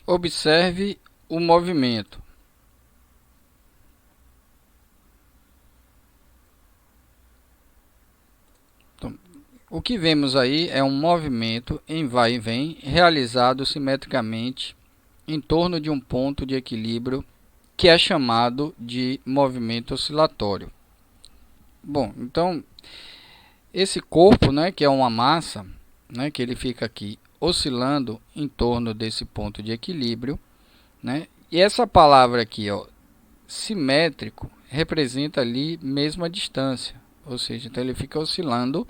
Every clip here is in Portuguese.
Observe o movimento. Então, o que vemos aí é um movimento em vai e vem realizado simetricamente em torno de um ponto de equilíbrio que é chamado de movimento oscilatório. Bom, então esse corpo, né, que é uma massa, né, que ele fica aqui oscilando em torno desse ponto de equilíbrio, né? E essa palavra aqui, ó, simétrico, representa ali mesma distância, ou seja, então ele fica oscilando,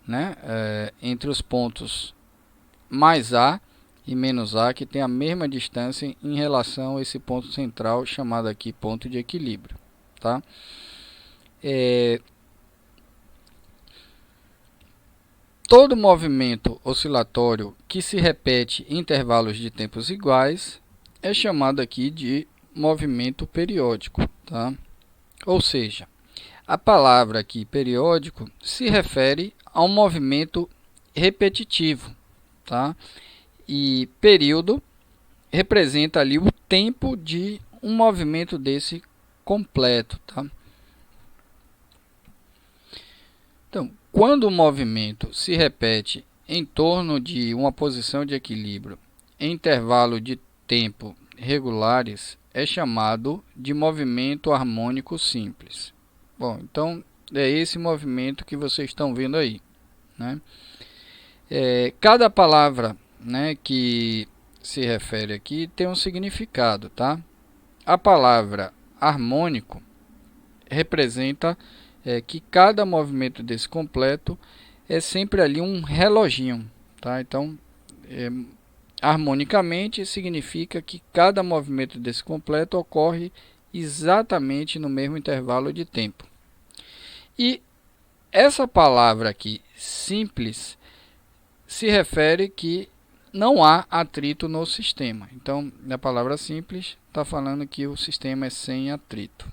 né, entre os pontos mais A e menos A, que tem a mesma distância em relação a esse ponto central, chamado aqui ponto de equilíbrio. Tá? Todo movimento oscilatório que se repete em intervalos de tempos iguais é chamado aqui de movimento periódico. Tá? Ou seja, a palavra aqui periódico se refere a um movimento repetitivo, tá? E período representa ali o tempo de um movimento desse completo, tá? Então, quando o movimento se repete em torno de uma posição de equilíbrio em intervalo de tempo regulares, é chamado de movimento harmônico simples. Bom, então é esse movimento que vocês estão vendo aí, né? Cada palavra, né, que se refere aqui tem um significado, tá? A palavra harmônico representa que cada movimento desse completo é sempre ali um reloginho, tá? Então, harmonicamente significa que cada movimento desse completo ocorre exatamente no mesmo intervalo de tempo. E essa palavra aqui, simples, se refere que não há atrito no sistema. Então, a palavra simples está falando que o sistema é sem atrito.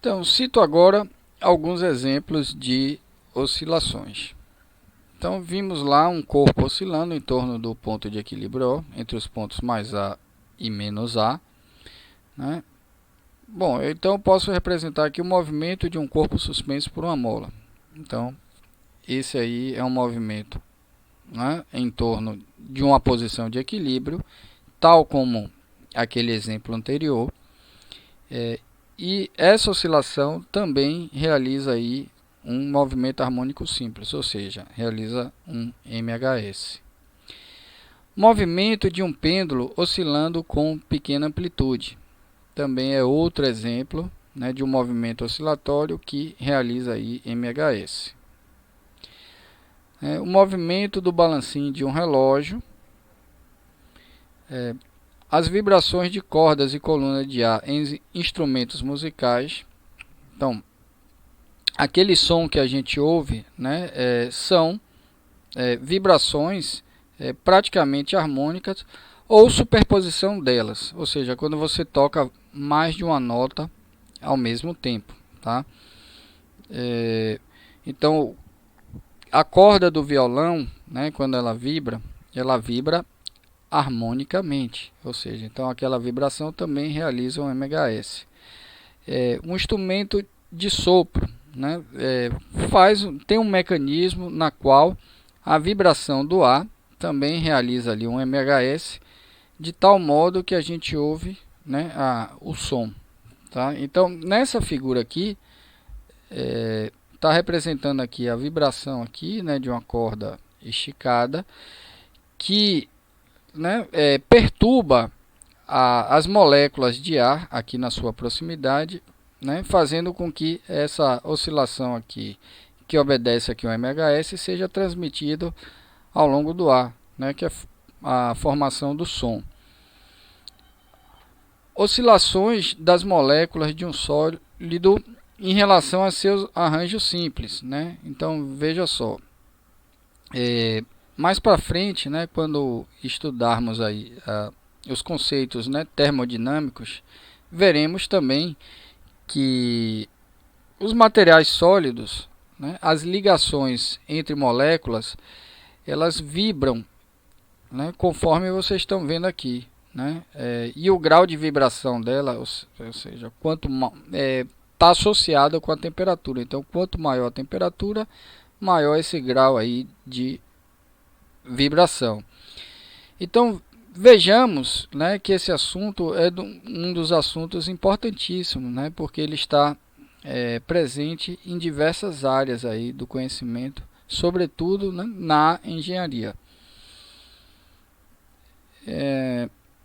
Então, cito agora alguns exemplos de oscilações. Então, vimos lá um corpo oscilando em torno do ponto de equilíbrio O, entre os pontos mais A e menos A, né? Bom, então eu posso representar aqui o movimento de um corpo suspenso por uma mola. Então, esse aí é um movimento, né, em torno de uma posição de equilíbrio, tal como aquele exemplo anterior. E essa oscilação também realiza aí um movimento harmônico simples, ou seja, realiza um MHS. Movimento de um pêndulo oscilando com pequena amplitude. Também é outro exemplo, né, de um movimento oscilatório que realiza aí MHS. O movimento do balancinho de um relógio. As vibrações de cordas e coluna de ar em instrumentos musicais. Então, aquele som que a gente ouve, né, são vibrações praticamente harmônicas ou superposição delas, ou seja, quando você toca mais de uma nota ao mesmo tempo, tá? Então, a corda do violão, né, quando ela vibra harmonicamente, ou seja, então aquela vibração também realiza um MHS. Um instrumento de sopro, né, tem um mecanismo na qual a vibração do ar também realiza ali um MHS, de tal modo que a gente ouve, né, o som. Tá? Então, nessa figura aqui, está representando aqui a vibração aqui, né, de uma corda esticada, que, né, perturba as moléculas de ar aqui na sua proximidade, né, fazendo com que essa oscilação aqui, que obedece aqui ao MHS, seja transmitido ao longo do ar, né, que é a formação do som. Oscilações das moléculas de um sólido em relação a seus arranjos simples, né? Então veja só, mais para frente, né, quando estudarmos aí os conceitos, né, termodinâmicos, veremos também que os materiais sólidos, né, as ligações entre moléculas, elas vibram né, conforme vocês estão vendo aqui, né, e o grau de vibração dela, ou seja, quanto está associado com a temperatura. Então, quanto maior a temperatura, maior esse grau aí de vibração. Então, vejamos, né, que esse assunto é um dos assuntos importantíssimos, né, porque ele está presente em diversas áreas aí do conhecimento, sobretudo, né, na engenharia.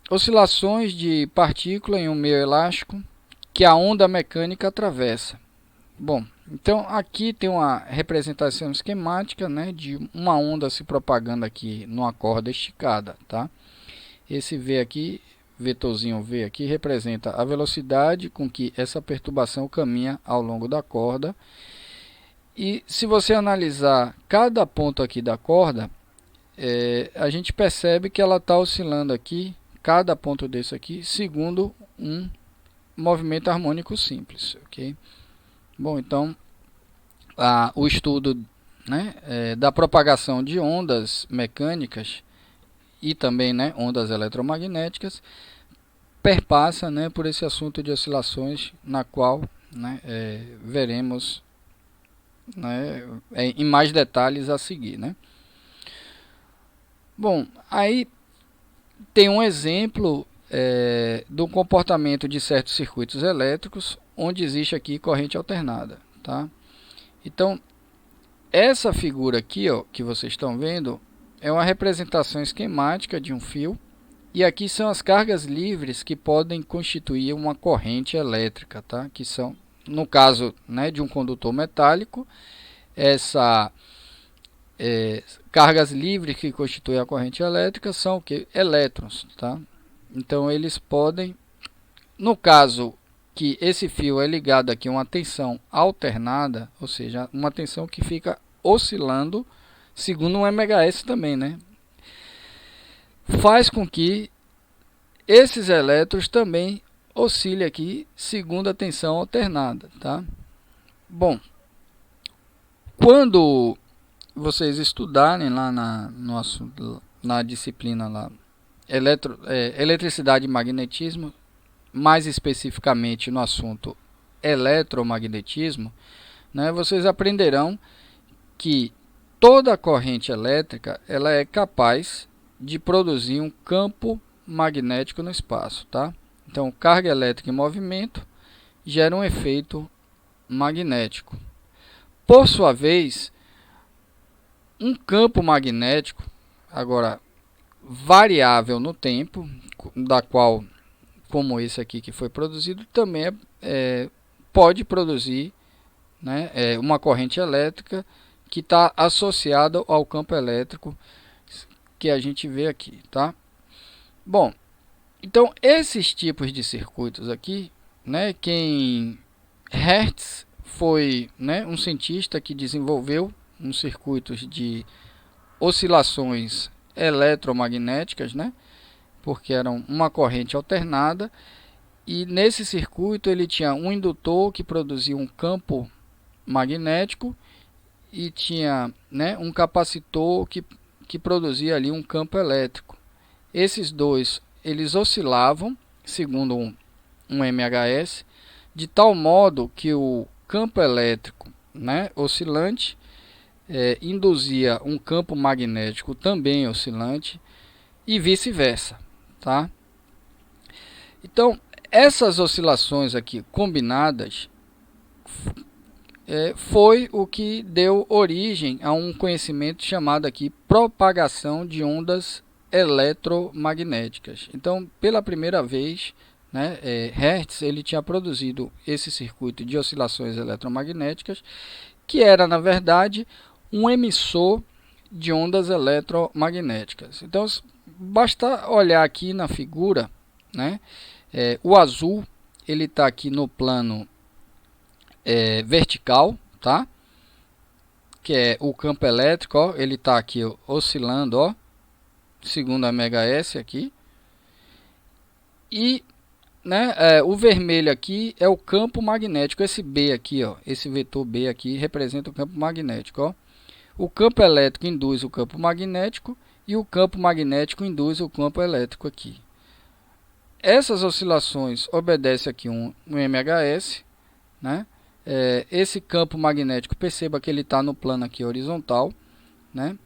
Oscilações de partícula em um meio elástico que a onda mecânica atravessa. Bom, então aqui tem uma representação esquemática, né, de uma onda se propagando aqui numa corda esticada, tá? Esse V aqui, vetorzinho V aqui, representa a velocidade com que essa perturbação caminha ao longo da corda. E se você analisar cada ponto aqui da corda, a gente percebe que ela está oscilando aqui, cada ponto desse aqui, segundo um movimento harmônico simples, ok? Bom, então, o estudo, né, da propagação de ondas mecânicas e também, né, ondas eletromagnéticas perpassa, né, por esse assunto de oscilações, na qual, né, veremos, né, em mais detalhes a seguir, né? Bom, aí tem um exemplo do comportamento de certos circuitos elétricos onde existe aqui corrente alternada, tá? Então, essa figura aqui, ó, que vocês estão vendo, é uma representação esquemática de um fio, e aqui são as cargas livres que podem constituir uma corrente elétrica, tá? Que são, no caso, né, de um condutor metálico, essa cargas livres que constituem a corrente elétrica são o que? Elétrons, tá? Então eles podem, no caso que esse fio é ligado aqui a uma tensão alternada, ou seja, uma tensão que fica oscilando segundo um MHz também, né? Faz com que esses elétrons também oscilem aqui segundo a tensão alternada, tá? Bom, quando vocês estudarem lá na disciplina lá, eletricidade e magnetismo, mais especificamente no assunto eletromagnetismo, né, vocês aprenderão que toda corrente elétrica ela é capaz de produzir um campo magnético no espaço, tá? Então, carga elétrica em movimento gera um efeito magnético. Por sua vez, um campo magnético, agora variável no tempo, da qual, como esse aqui que foi produzido, também pode produzir, né, uma corrente elétrica que está associada ao campo elétrico que a gente vê aqui, tá? Bom, então esses tipos de circuitos aqui, né, Hertz foi, né, um cientista que desenvolveu uns circuitos de oscilações eletromagnéticas, né, porque eram uma corrente alternada, e nesse circuito ele tinha um indutor que produzia um campo magnético e tinha, né, um capacitor que produzia ali um campo elétrico. Esses dois eles oscilavam segundo um MHz, de tal modo que o campo elétrico, né, oscilante induzia um campo magnético também oscilante e vice-versa, tá? Então, essas oscilações aqui combinadas foi o que deu origem a um conhecimento chamado aqui propagação de ondas eletromagnéticas. Então, pela primeira vez, né, Hertz ele tinha produzido esse circuito de oscilações eletromagnéticas, que era, na verdade, um emissor de ondas eletromagnéticas. Então, basta olhar aqui na figura, né, o azul ele está aqui no plano vertical, tá? Que é o campo elétrico, ó, ele está aqui oscilando, ó, segundo a MHz aqui. E, né, o vermelho aqui é o campo magnético, esse B aqui, ó, esse vetor B aqui representa o campo magnético, ó. O campo elétrico induz o campo magnético e o campo magnético induz o campo elétrico aqui. Essas oscilações obedecem aqui um MHS, né? Esse campo magnético, perceba que ele está no plano aqui horizontal, né?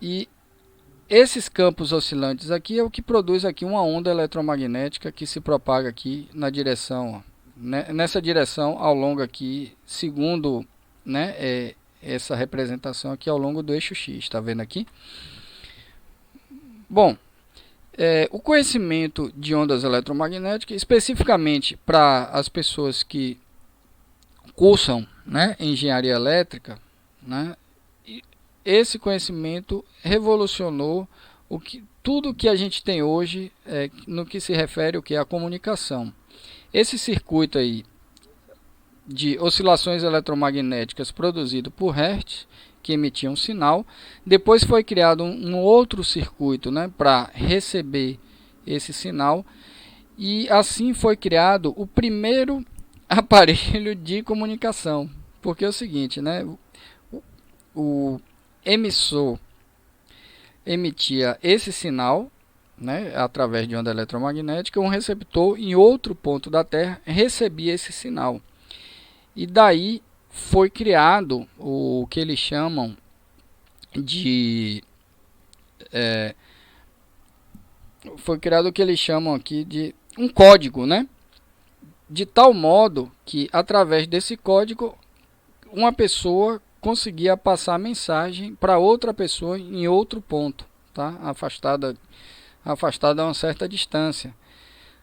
E esses campos oscilantes aqui é o que produz aqui uma onda eletromagnética que se propaga aqui na direção, ó, né? Nessa direção ao longo aqui, segundo, né, essa representação aqui ao longo do eixo X, está vendo aqui? Bom, o conhecimento de ondas eletromagnéticas, especificamente para as pessoas que cursam, né, engenharia elétrica, né, esse conhecimento revolucionou tudo que a gente tem hoje no que se refere ao que é a comunicação. Esse circuito aí de oscilações eletromagnéticas produzido por Hertz, que emitia um sinal, depois foi criado um outro circuito, né, para receber esse sinal, e assim foi criado o primeiro aparelho de comunicação, porque é o seguinte, né, o emissor emitia esse sinal, né, através de onda eletromagnética, um receptor em outro ponto da Terra recebia esse sinal. E daí foi criado o que eles chamam de aqui de um código, né? De tal modo que através desse código uma pessoa conseguia passar a mensagem para outra pessoa em outro ponto, tá? Afastada a uma certa distância.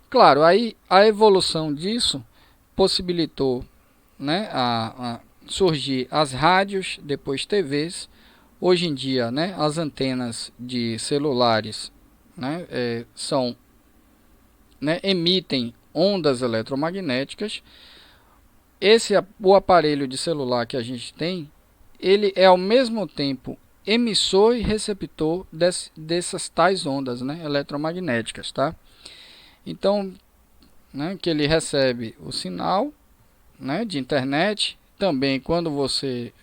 Claro, aí a evolução disso possibilitou, né, a surgir as rádios, depois TVs. Hoje em dia, né, as antenas de celulares, né, emitem ondas eletromagnéticas. O aparelho de celular que a gente tem, ele é ao mesmo tempo emissor e receptor dessas tais ondas, né, eletromagnéticas, tá? Então, né, que ele recebe o sinal, né, de internet, também quando você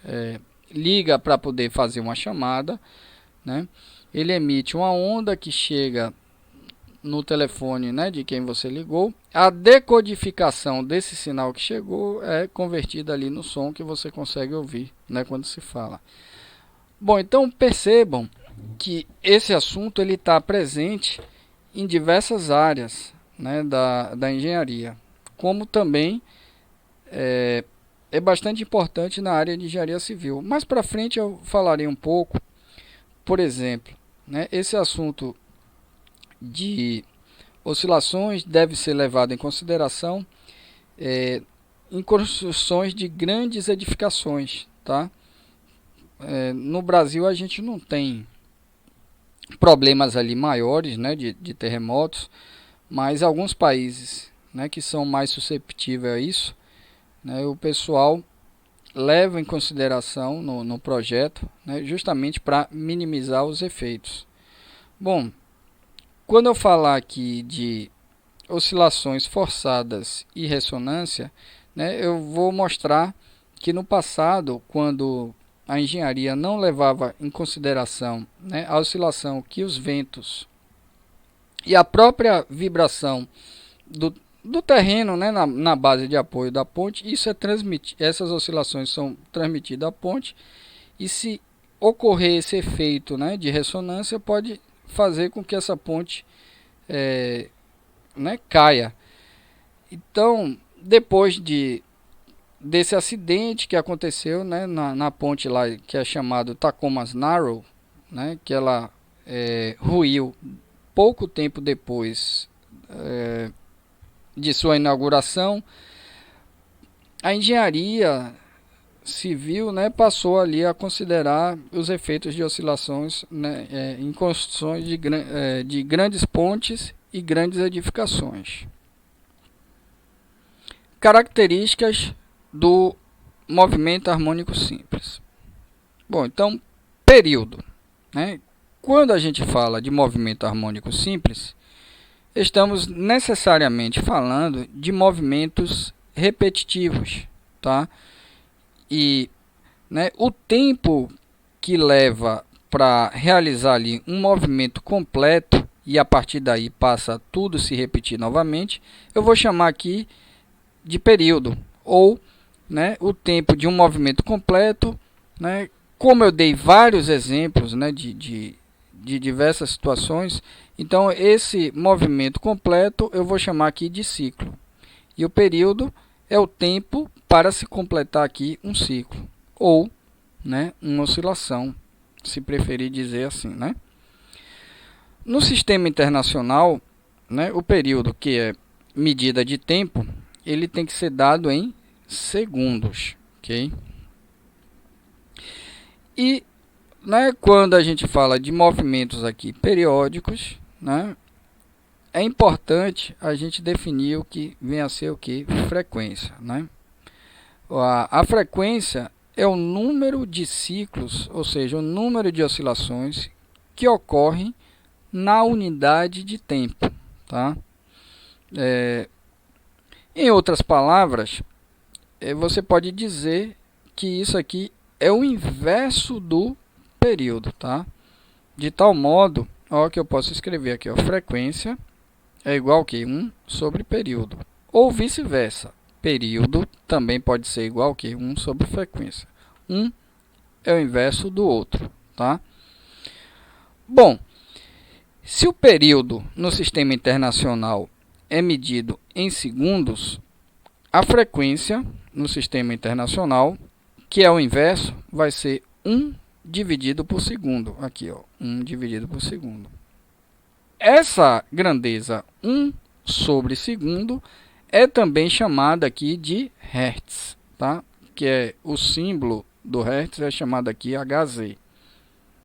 liga para poder fazer uma chamada, né, ele emite uma onda que chega no telefone, né, de quem você ligou. A decodificação desse sinal que chegou é convertida ali no som que você consegue ouvir, né, quando se fala. Bom, então percebam que esse assunto ele está presente em diversas áreas, né, da engenharia, como também é bastante importante na área de engenharia civil. Mais para frente eu falarei um pouco, por exemplo, né, esse assunto de oscilações deve ser levado em consideração em construções de grandes edificações, tá? No Brasil a gente não tem problemas ali maiores, né, de terremotos, mas alguns países, né, que são mais susceptíveis a isso, né, o pessoal leva em consideração no projeto, né, justamente para minimizar os efeitos. Bom, quando eu falar aqui de oscilações forçadas e ressonância, né, eu vou mostrar que no passado, quando a engenharia não levava em consideração, né, a oscilação que os ventos e a própria vibração do terreno, né, na base de apoio da ponte, essas oscilações são transmitidas à ponte, e se ocorrer esse efeito, né, de ressonância, pode fazer com que essa ponte né, caia. Então, depois desse acidente que aconteceu, né, na ponte lá, que é chamado Tacoma's Narrow, né, que ela ruiu pouco tempo depois de sua inauguração, a engenharia civil, né, passou ali a considerar os efeitos de oscilações, né, em construções de grandes pontes e grandes edificações. Características do movimento harmônico simples. Bom, então, período, né? Quando a gente fala de movimento harmônico simples, estamos necessariamente falando de movimentos repetitivos, tá? E, né, o tempo que leva para realizar ali um movimento completo e a partir daí passa tudo se repetir novamente, eu vou chamar aqui de período, ou, né, o tempo de um movimento completo, né, como eu dei vários exemplos, né, de diversas situações, então esse movimento completo eu vou chamar aqui de ciclo. E o período é o tempo para se completar aqui um ciclo, ou, né, uma oscilação, se preferir dizer assim, né? No sistema internacional, né, o período, que é medida de tempo, ele tem que ser dado em segundos, ok? E, né, quando a gente fala de movimentos aqui periódicos, né, é importante a gente definir o que vem a ser o que? Frequência, né? A frequência é o número de ciclos, ou seja, o número de oscilações que ocorrem na unidade de tempo, tá? Em outras palavras, você pode dizer que isso aqui é o inverso do período, tá? De tal modo, ó, que eu posso escrever aqui, ó, frequência é igual que 1 sobre período, ou vice-versa. Período também pode ser igual que 1 sobre frequência. Um é o inverso do outro, tá? Bom, se o período no sistema internacional é medido em segundos, a frequência no sistema internacional, que é o inverso, vai ser 1 dividido por segundo. Aqui, ó, 1 dividido por segundo. Essa grandeza 1 sobre segundo é também chamada aqui de Hertz, tá? Que é o símbolo do Hertz é chamado aqui Hz.